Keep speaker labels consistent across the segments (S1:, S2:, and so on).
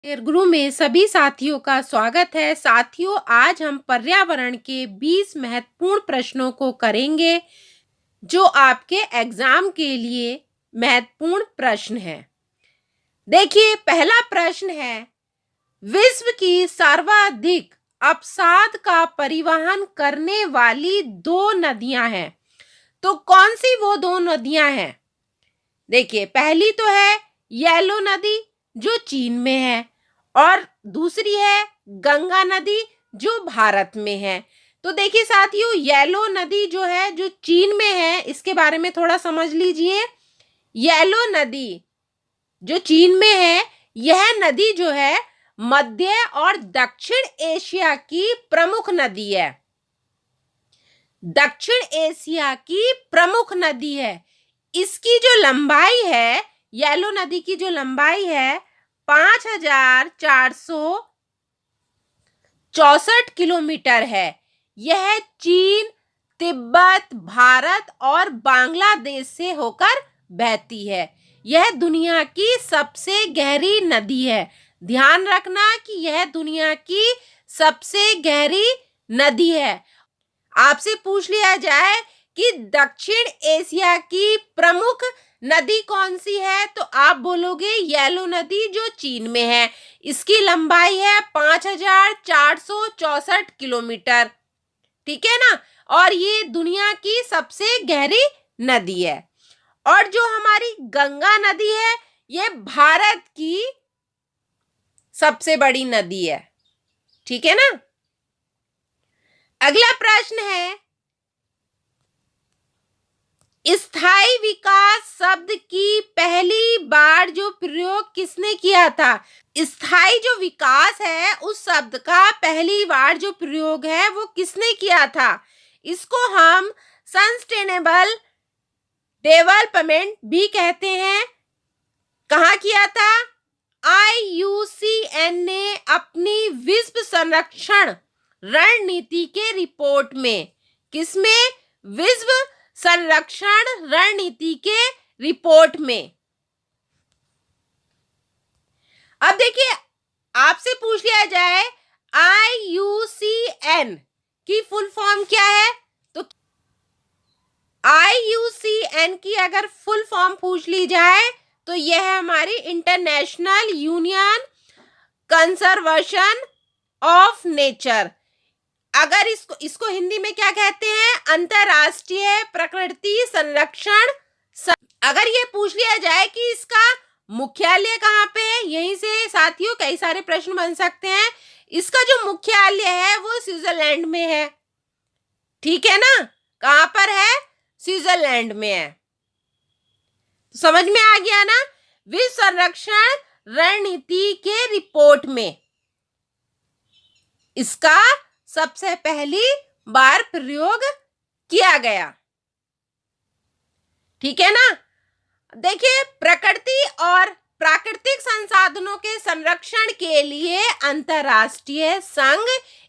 S1: Air गुरु में सभी साथियों का स्वागत है। साथियों, आज हम पर्यावरण के 20 महत्वपूर्ण प्रश्नों को करेंगे जो आपके एग्जाम के लिए महत्वपूर्ण प्रश्न है। देखिए, पहला प्रश्न है, विश्व की सर्वाधिक अवसाद का परिवहन करने वाली 2 नदियां हैं। तो कौन सी वो 2 नदियां हैं? देखिए, पहली तो है येलो नदी जो चीन में है और दूसरी है गंगा नदी जो भारत में है। तो देखिए साथियों, येलो नदी जो है जो चीन में है, इसके बारे में थोड़ा समझ लीजिए। येलो नदी जो चीन में है, यह नदी जो है मध्य और दक्षिण एशिया की प्रमुख नदी है। दक्षिण एशिया की प्रमुख नदी है। इसकी जो लंबाई है, येलो नदी की जो लंबाई है 5464 किलोमीटर है। यह चीन, तिब्बत, भारत और बांग्लादेश से होकर बहती है। यह दुनिया की सबसे गहरी नदी है। ध्यान रखना कि यह दुनिया की सबसे गहरी नदी है। आपसे पूछ लिया जाए कि दक्षिण एशिया की प्रमुख नदी कौन सी है, तो आप बोलोगे येलो नदी जो चीन में है। इसकी लंबाई है 5464 किलोमीटर। ठीक है ना? और ये दुनिया की सबसे गहरी नदी है। और जो हमारी गंगा नदी है, ये भारत की सबसे बड़ी नदी है। ठीक है ना? अगला प्रश्न है, स्थायी विकास शब्द की पहली बार जो प्रयोग किसने किया था? स्थायी जो विकास है, उस शब्द का पहली बार जो प्रयोग है वो किसने किया था? इसको हम सस्टेनेबल डेवलपमेंट भी कहते हैं। कहाँ किया था? IUCN ने अपनी विश्व संरक्षण रणनीति के रिपोर्ट में। किसमें? विश्व संरक्षण रणनीति के रिपोर्ट में। अब देखिए, आपसे पूछ लिया जाए IUCN की फुल फॉर्म क्या है? तो IUCN की अगर फुल फॉर्म पूछ ली जाए तो यह है हमारी international union conservation of nature. अगर इसको हिंदी में क्या कहते हैं? अंतरराष्ट्रीय प्रकृति संरक्षण। अगर ये पूछ लिया जाए कि इसका मुख्यालय कहाँ पे है, यहीं से साथियों कई सारे प्रश्न बन सकते हैं। इसका जो मुख्यालय है वो स्विट्जरलैंड में है। ठीक है ना? कहाँ पर है? स्विट्जरलैंड में है। तो समझ में आ गया ना? विश्व संरक्षण रणनीति के रिपोर्ट में इसका सबसे पहली बार प्रयोग किया गया। ठीक है ना? देखिए, प्रकृति और प्राकृतिक संसाधनों के संरक्षण के लिए अंतरराष्ट्रीय संघ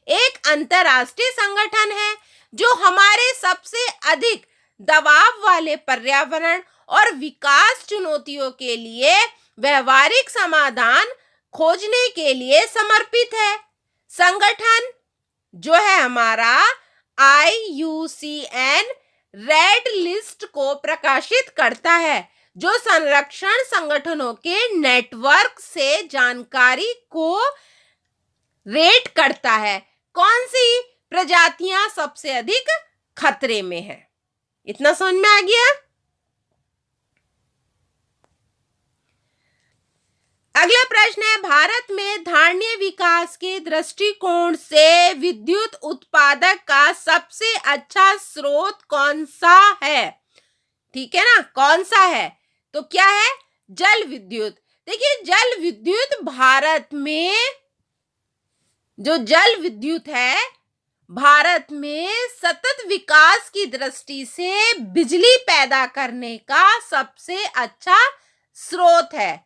S1: एक अंतरराष्ट्रीय संगठन है जो हमारे सबसे अधिक दबाव वाले पर्यावरण और विकास चुनौतियों के लिए व्यवहारिक समाधान खोजने के लिए समर्पित है। संगठन जो है हमारा IUCN रेड लिस्ट को प्रकाशित करता है, जो संरक्षण संगठनों के नेटवर्क से जानकारी को रेट करता है। कौन सी प्रजातियां सबसे अधिक खतरे में है? इतना समझ में आ गया? अगला प्रश्न है, भारत में धारणीय विकास के दृष्टिकोण से विद्युत उत्पादक का सबसे अच्छा स्रोत कौन सा है? ठीक है ना? कौन सा है? तो क्या है? जल विद्युत। देखिए, जल विद्युत भारत में जो जल विद्युत है, भारत में सतत विकास की दृष्टि से बिजली पैदा करने का सबसे अच्छा स्रोत है।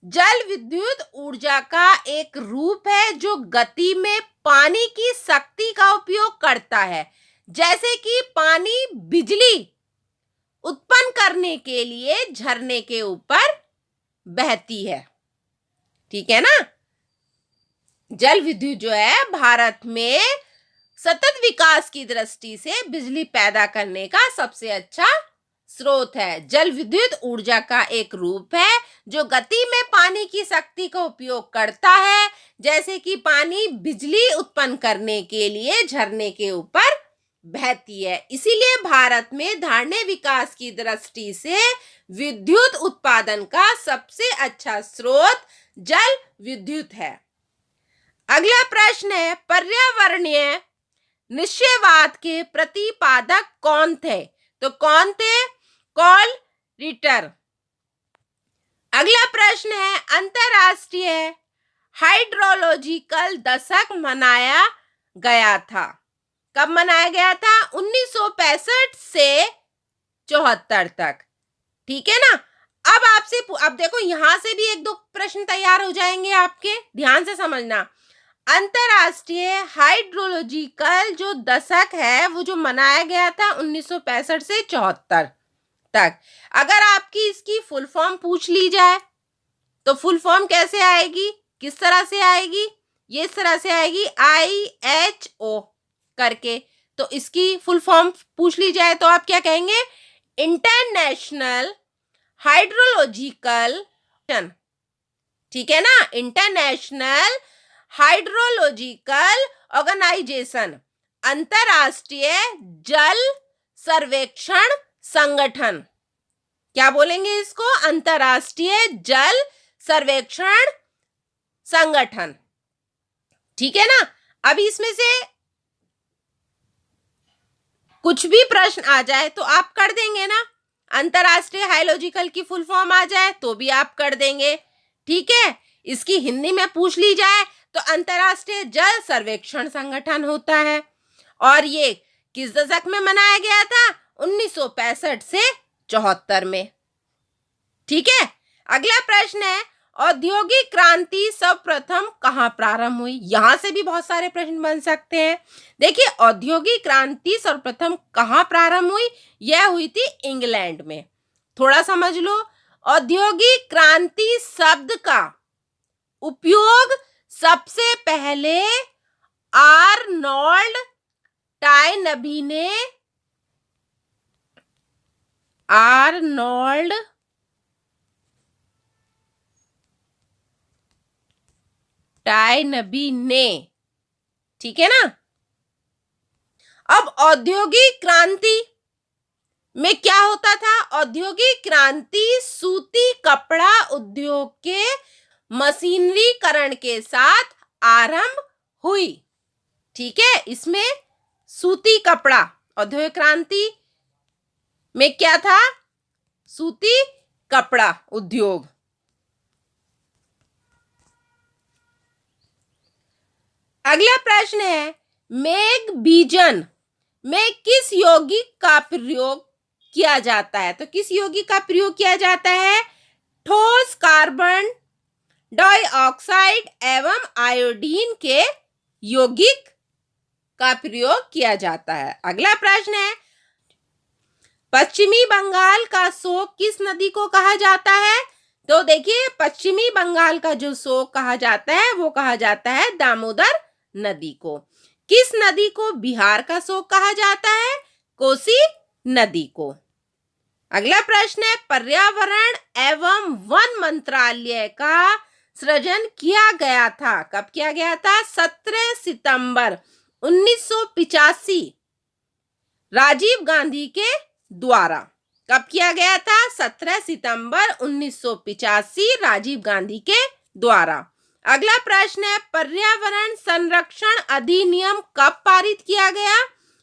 S1: जल विद्युत ऊर्जा का एक रूप है जो गति में पानी की शक्ति का उपयोग करता है। जैसे कि पानी बिजली उत्पन्न करने के लिए झरने के ऊपर बहती है। ठीक है ना? जल विद्युत जो है भारत में सतत विकास की दृष्टि से बिजली पैदा करने का सबसे अच्छा स्रोत है। जल विद्युत ऊर्जा का एक रूप है जो गति में पानी की शक्ति का उपयोग करता है, जैसे कि पानी बिजली उत्पन्न करने के लिए झरने के ऊपर बहती है। इसीलिए भारत में धारणीय विकास की दृष्टि से विद्युत उत्पादन का सबसे अच्छा स्रोत जल विद्युत है। अगला प्रश्न है, पर्यावरणीय निश्चयवाद के प्रतिपादक कौन थे? तो कौन थे? Carl Ritter. अगला प्रश्न है, अंतरराष्ट्रीय हाइड्रोलॉजिकल दशक मनाया गया था। कब मनाया गया था? 1965 से 74 तक। ठीक है ना। अब देखो यहां से भी एक दो प्रश्न तैयार हो जाएंगे आपके, ध्यान से समझना। अंतरराष्ट्रीय हाइड्रोलॉजिकल जो दशक है वो जो मनाया गया था 1965 से 74 तक। अगर आपकी इसकी फुल फॉर्म पूछ ली जाए तो फुल फॉर्म कैसे आएगी, किस तरह से आएगी? ये इस तरह से आएगी, IHO करके। तो इसकी फुल फॉर्म पूछ ली जाए तो आप क्या कहेंगे? इंटरनेशनल हाइड्रोलॉजिकल, ठीक है ना, इंटरनेशनल हाइड्रोलॉजिकल ऑर्गेनाइजेशन, अंतरराष्ट्रीय जल सर्वेक्षण संगठन। क्या बोलेंगे इसको? अंतरराष्ट्रीय जल सर्वेक्षण संगठन। ठीक है ना। अब इसमें से कुछ भी प्रश्न आ जाए तो आप कर देंगे ना। अंतरराष्ट्रीय हाइड्रोलॉजिकल की फुल फॉर्म आ जाए तो भी आप कर देंगे। ठीक है। इसकी हिंदी में पूछ ली जाए तो अंतरराष्ट्रीय जल सर्वेक्षण संगठन होता है। और ये किस दशक में मनाया गया था? 1965 से 74 में। ठीक है। अगला प्रश्न है, औद्योगिक क्रांति सर्वप्रथम कहाँ प्रारंभ हुई? यहां से भी बहुत सारे प्रश्न बन सकते हैं। देखिए, औद्योगिक क्रांति सर्वप्रथम कहाँ प्रारंभ हुई? यह हुई थी इंग्लैंड में। थोड़ा समझ लो, औद्योगिक क्रांति शब्द का उपयोग सबसे पहले आर्नोल्ड टॉयनबी ने ठीक है ना। अब औद्योगिक क्रांति में क्या होता था? औद्योगिक क्रांति सूती कपड़ा उद्योग के मशीनरीकरण के साथ आरंभ हुई। ठीक है। इसमें सूती कपड़ा, औद्योगिक क्रांति में क्या था? सूती कपड़ा उद्योग। अगला प्रश्न है, मैग्नीशियम में किस यौगिक का प्रयोग किया जाता है? तो किस यौगिक का प्रयोग किया जाता है? ठोस कार्बन डाइऑक्साइड एवं आयोडीन के यौगिक का प्रयोग किया जाता है। अगला प्रश्न है, पश्चिमी बंगाल का शोक किस नदी को कहा जाता है? तो देखिए, पश्चिमी बंगाल का जो शोक कहा जाता है वो कहा जाता है दामोदर नदी को। किस नदी को बिहार का शोक कहा जाता है? कोसी नदी को। अगला प्रश्न है, पर्यावरण एवं वन मंत्रालय का सृजन किया गया था। कब किया गया था? 17 सितंबर 1985 राजीव गांधी के द्वारा। कब किया गया था? 17 सितंबर 1985 राजीव गांधी के द्वारा। अगला प्रश्न है, पर्यावरण संरक्षण अधिनियम कब पारित किया गया?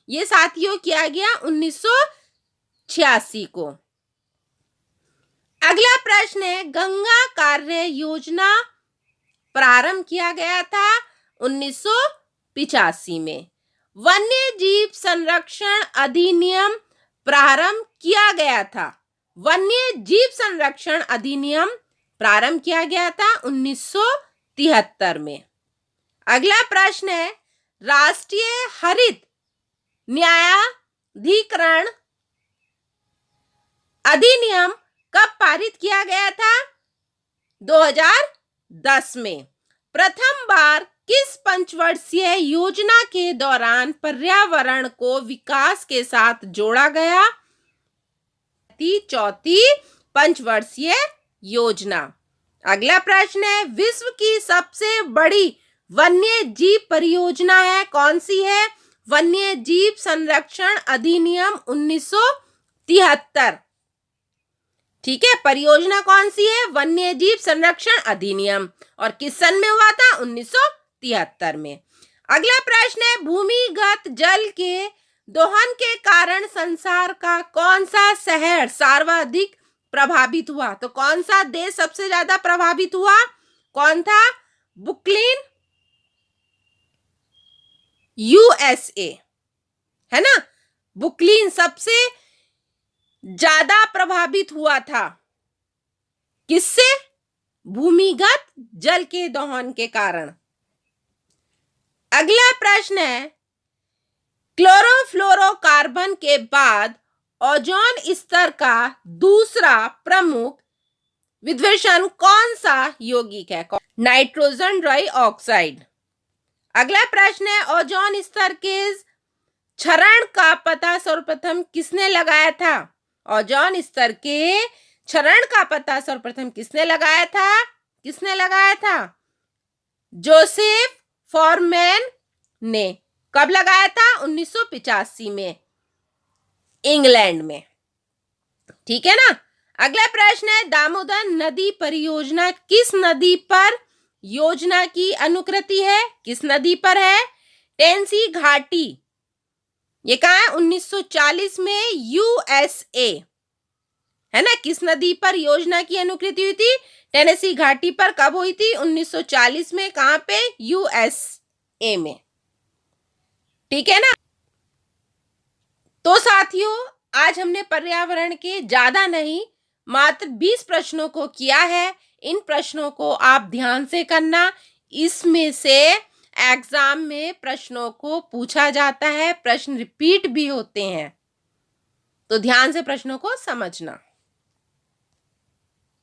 S1: ये साथियों किया गया 1986 को। अगला प्रश्न है, गंगा कार्य योजना प्रारंभ किया गया था 1985 में। वन्य जीव संरक्षण अधिनियम प्रारंभ किया गया था। वन्य जीव संरक्षण अधिनियम प्रारंभ किया गया था 1973 में। अगला प्रश्न है, राष्ट्रीय हरित न्यायाधिकरण अधिनियम कब पारित किया गया था? 2010 में। प्रथम बार किस पंचवर्षीय योजना के दौरान पर्यावरण को विकास के साथ जोड़ा गया? चौथी पंचवर्षीय योजना। अगला प्रश्न है, विश्व की सबसे बड़ी वन्य जीव परियोजना है, कौन सी है? वन्य जीव संरक्षण अधिनियम 1973। ठीक है, परियोजना कौन सी है? वन्य जीव संरक्षण अधिनियम। और किस सन में हुआ था? 1973 में। अगला प्रश्न है, भूमिगत जल के दोहन के कारण संसार का कौन सा शहर सर्वाधिक प्रभावित हुआ? तो कौन सा देश सबसे ज्यादा प्रभावित हुआ? कौन था? बुकलिन, यूएसए, है ना। बुकलिन सबसे ज्यादा प्रभावित हुआ था, किससे? भूमिगत जल के दोहन के कारण। अगला प्रश्न है, क्लोरोफ्लोरोकार्बन के बाद ओजोन स्तर का दूसरा प्रमुख विध्वंसन कौन सा यौगिक है? Nitrogen dioxide. अगला प्रश्न है, ओजोन स्तर के क्षरण का पता सर्वप्रथम किसने लगाया था? ओजोन स्तर के क्षरण का पता सर्वप्रथम किसने लगाया था? किसने लगाया था? जोसेफ फॉरमैन ने। कब लगाया था? 1985 में, इंग्लैंड में। ठीक है ना। अगला प्रश्न है, दामोदर नदी परियोजना किस नदी पर योजना की अनुकृति है? किस नदी पर है? टेनेसी घाटी। ये कहाँ है? 1940 में, यूएसए, है ना। किस नदी पर योजना की अनुकृति हुई थी? टेनेसी घाटी पर। कब हुई थी? 1940 में। कहां पे? यूएसए में। ठीक है ना। तो साथियों, आज हमने पर्यावरण के ज्यादा नहीं, मात्र 20 प्रश्नों को किया है। इन प्रश्नों को आप ध्यान से करना। इसमें से एग्जाम में प्रश्नों को पूछा जाता है, प्रश्न रिपीट भी होते हैं, तो ध्यान से प्रश्नों को समझना।